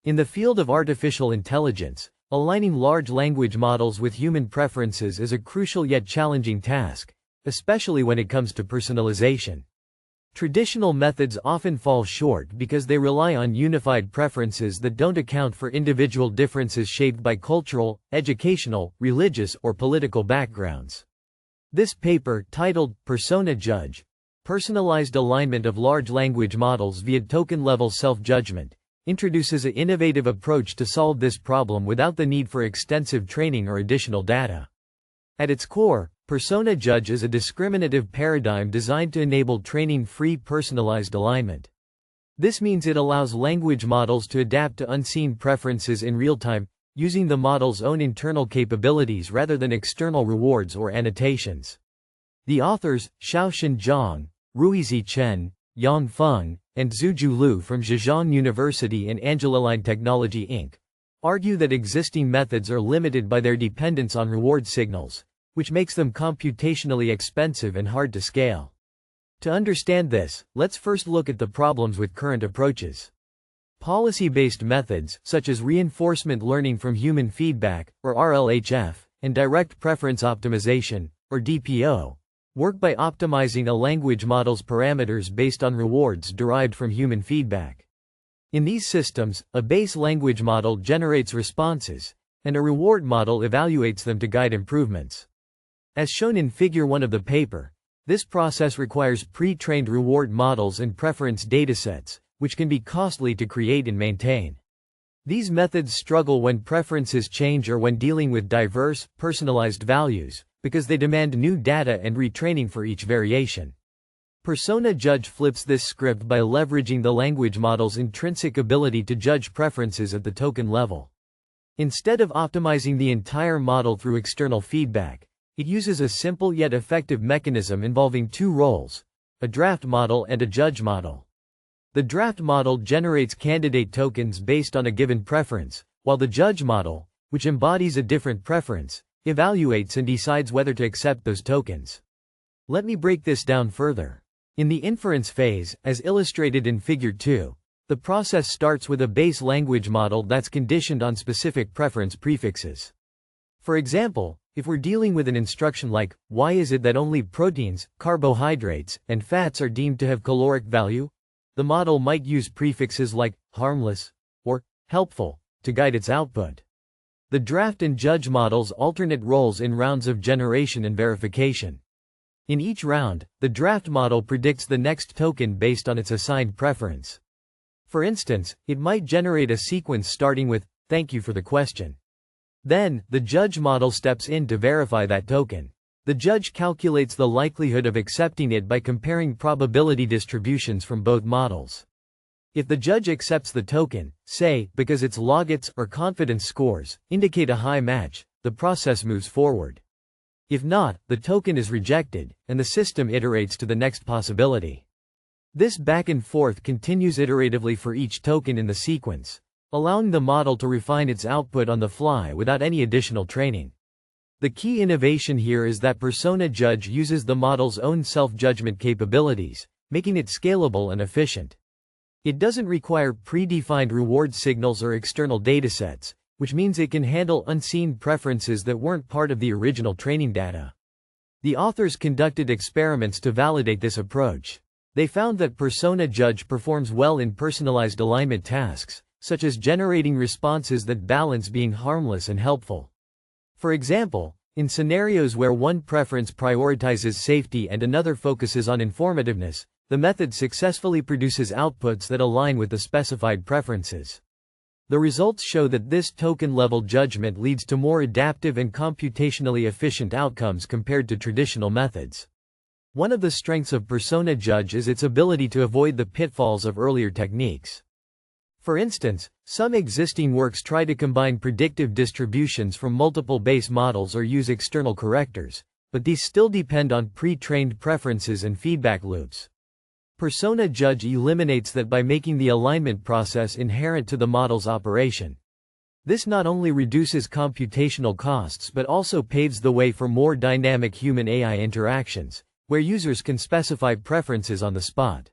In the field of artificial intelligence, aligning large language models with human preferences is a crucial yet challenging task, especially when it comes to personalization. Traditional methods often fall short because they rely on unified preferences that don't account for individual differences shaped by cultural, educational, religious, or political backgrounds. This paper, titled Persona Judge: Personalized Alignment of Large Language Models via Token-Level Self-Judgment, introduces an innovative approach to solve this problem without the need for extensive training or additional data. At its core, Persona Judge is a discriminative paradigm designed to enable training-free personalized alignment. This means it allows language models to adapt to unseen preferences in real time, using the model's own internal capabilities rather than external rewards or annotations. The authors, Xiaoxin Zhang, Ruizi Chen, Yang Feng, and Zhuju Liu from Zhejiang University and Angelalign Technology Inc., argue that existing methods are limited by their dependence on reward signals, which makes them computationally expensive and hard to scale. To understand this, let's first look at the problems with current approaches. Policy-based methods, such as reinforcement learning from human feedback, or RLHF, and direct preference optimization, or DPO, work by optimizing a language model's parameters based on rewards derived from human feedback. In these systems, a base language model generates responses, and a reward model evaluates them to guide improvements. As shown in Figure 1 of the paper, this process requires pre-trained reward models and preference datasets, which can be costly to create and maintain. These methods struggle when preferences change or when dealing with diverse, personalized values, because they demand new data and retraining for each variation. Persona Judge flips this script by leveraging the language model's intrinsic ability to judge preferences at the token level. Instead of optimizing the entire model through external feedback, it uses a simple yet effective mechanism involving two roles: a draft model and a judge model. The draft model generates candidate tokens based on a given preference, while the judge model, which embodies a different preference, evaluates and decides whether to accept those tokens. Let me break this down further. In the inference phase, as illustrated in Figure 2, the process starts with a base language model that's conditioned on specific preference prefixes. For example, if we're dealing with an instruction like, "Why is it that only proteins, carbohydrates, and fats are deemed to have caloric value?" the model might use prefixes like harmless or helpful to guide its output. The draft and judge models alternate roles in rounds of generation and verification. In each round, the draft model predicts the next token based on its assigned preference. For instance, it might generate a sequence starting with, "Thank you for the question." Then, the judge model steps in to verify that token. The judge calculates the likelihood of accepting it by comparing probability distributions from both models. If the judge accepts the token, say, because its logits or confidence scores indicate a high match, the process moves forward. If not, the token is rejected, and the system iterates to the next possibility. This back and forth continues iteratively for each token in the sequence, allowing the model to refine its output on the fly without any additional training. The key innovation here is that Persona Judge uses the model's own self-judgment capabilities, making it scalable and efficient. It doesn't require predefined reward signals or external datasets, which means it can handle unseen preferences that weren't part of the original training data. The authors conducted experiments to validate this approach. They found that Persona Judge performs well in personalized alignment tasks, such as generating responses that balance being harmless and helpful. For example, in scenarios where one preference prioritizes safety and another focuses on informativeness, the method successfully produces outputs that align with the specified preferences. The results show that this token-level judgment leads to more adaptive and computationally efficient outcomes compared to traditional methods. One of the strengths of Persona Judge is its ability to avoid the pitfalls of earlier techniques. For instance, some existing works try to combine predictive distributions from multiple base models or use external correctors, but these still depend on pre-trained preferences and feedback loops. Persona Judge eliminates that by making the alignment process inherent to the model's operation. This not only reduces computational costs but also paves the way for more dynamic human-AI interactions, where users can specify preferences on the spot.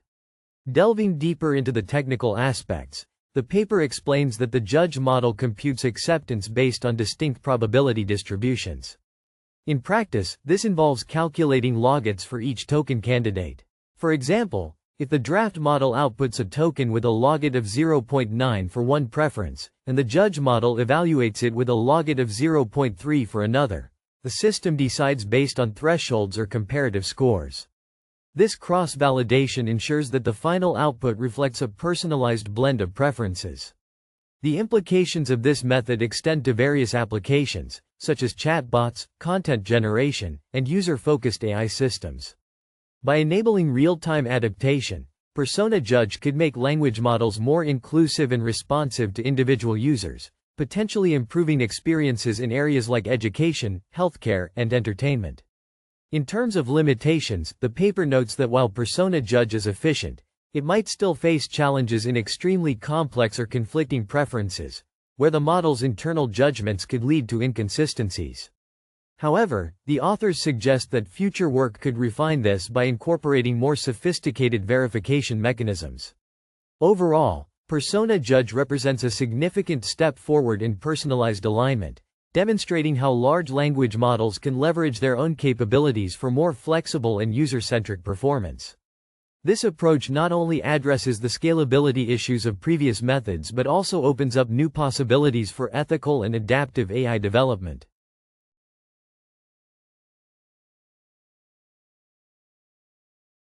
Delving deeper into the technical aspects, The paper explains that the judge model computes acceptance based on distinct probability distributions. In practice, this involves calculating logits for each token candidate. For example, if the draft model outputs a token with a logit of 0.9 for one preference, and the judge model evaluates it with a logit of 0.3 for another, the system decides based on thresholds or comparative scores. This cross-validation ensures that the final output reflects a personalized blend of preferences. The implications of this method extend to various applications, such as chatbots, content generation, and user-focused AI systems. By enabling real-time adaptation, Persona Judge could make language models more inclusive and responsive to individual users, potentially improving experiences in areas like education, healthcare, and entertainment. In terms of limitations, the paper notes that while Persona Judge is efficient, it might still face challenges in extremely complex or conflicting preferences, where the model's internal judgments could lead to inconsistencies. However, the authors suggest that future work could refine this by incorporating more sophisticated verification mechanisms. Overall, Persona Judge represents a significant step forward in personalized alignment, demonstrating how large language models can leverage their own capabilities for more flexible and user-centric performance. This approach not only addresses the scalability issues of previous methods but also opens up new possibilities for ethical and adaptive AI development.